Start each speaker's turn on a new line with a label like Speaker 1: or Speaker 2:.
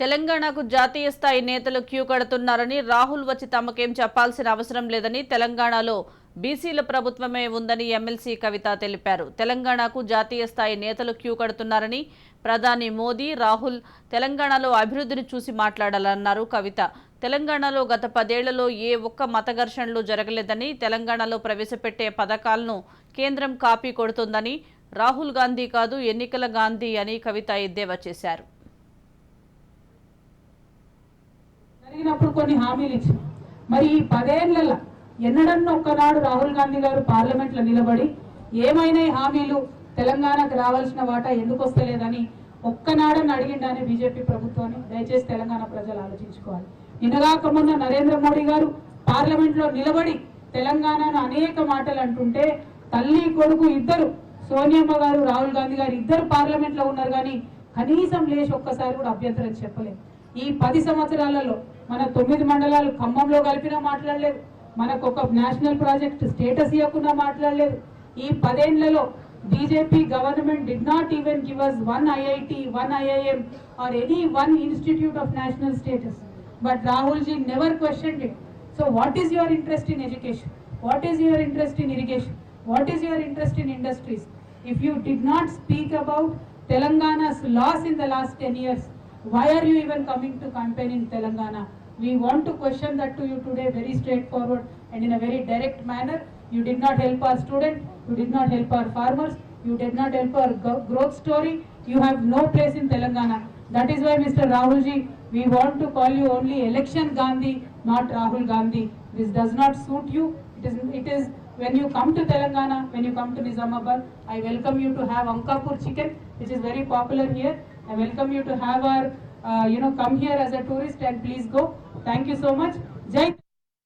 Speaker 1: తెలంగాణకు జాతీయ స్థాయి నేతలు క్యూ కడుతున్నారని, రాహుల్ వచ్చి తమకేం చెప్పాల్సిన అవసరం లేదని, తెలంగాణలో బీసీల ప్రభుత్వమే ఉందని ఎమ్మెల్సీ కవిత తెలిపారు. తెలంగాణకు జాతీయ స్థాయి నేతలు క్యూ కడుతున్నారని, ప్రధాని మోదీ, రాహుల్ తెలంగాణలో అభివృద్ధిని చూసి మాట్లాడాలన్నారు కవిత. తెలంగాణలో గత 10 ఏళ్లలో ఏ ఒక్క మత ఘర్షణలు జరగలేదని, తెలంగాణలో ప్రవేశపెట్టే పథకాలను కేంద్రం కాపీ కొడుతోందని, రాహుల్ గాంధీ కాదు ఎన్నికల గాంధీ అని కవిత ఎద్దేవా చేశారు.
Speaker 2: జరిగినప్పుడు కొన్ని హామీలు ఇచ్చారు. మరి ఈ 10 ఏళ్లలో ఎన్నడన్నా ఒక్కనాడు రాహుల్ గాంధీ గారు పార్లమెంట్ లో నిలబడి ఏమైనా హామీలు తెలంగాణకు రావాల్సిన వాటా ఎందుకు వస్తలేదని ఒక్కనాడని అడిగిండని బీజేపీ ప్రభుత్వాన్ని దయచేసి తెలంగాణ ప్రజలు ఆలోచించుకోవాలి. నిన్నగాక మొన్న నరేంద్ర మోడీ గారు పార్లమెంట్ లో నిలబడి తెలంగాణను అనేక మాటలు అంటుంటే తల్లి కొడుకు ఇద్దరు, సోనియమ్మ గారు రాహుల్ గాంధీ గారు ఇద్దరు పార్లమెంట్ లో ఉన్నారు, కానీ కనీసం లేచి ఒక్కసారి కూడా అభ్యంతరం చెప్పలేదు. ఈ 10 సంవత్సరాలలో మన 9 మండలాలు ఖమ్మంలో కలిపినా మాట్లాడలేదు, మనకు ఒక నేషనల్ ప్రాజెక్ట్ స్టేటస్ ఇవ్వకుండా మాట్లాడలేదు. ఈ 10 ఏళ్లలో BJP government did not even give us one IIT, one IIM or any one institute of national status. But Rahul ji never questioned it. So what is your interest in education? What is your interest in irrigation? What is your interest in industries? If you did not speak about Telangana's loss in the last 10 years, why are you even coming to campaign in Telangana? We want to question that to you today very straightforward and in a very direct manner. You did not help our students, you did not help our farmers, you did not help our growth story. You have no place in Telangana. That is why Mr. Rahul ji, we want to call you only Election Gandhi, not Rahul Gandhi. This does not suit you. It is when you come to Telangana, when you come to Nizamabad, I welcome you to have Ankapur chicken, which is very popular here. I welcome you to have our, come here as a tourist and please go. Thank you so much. Jai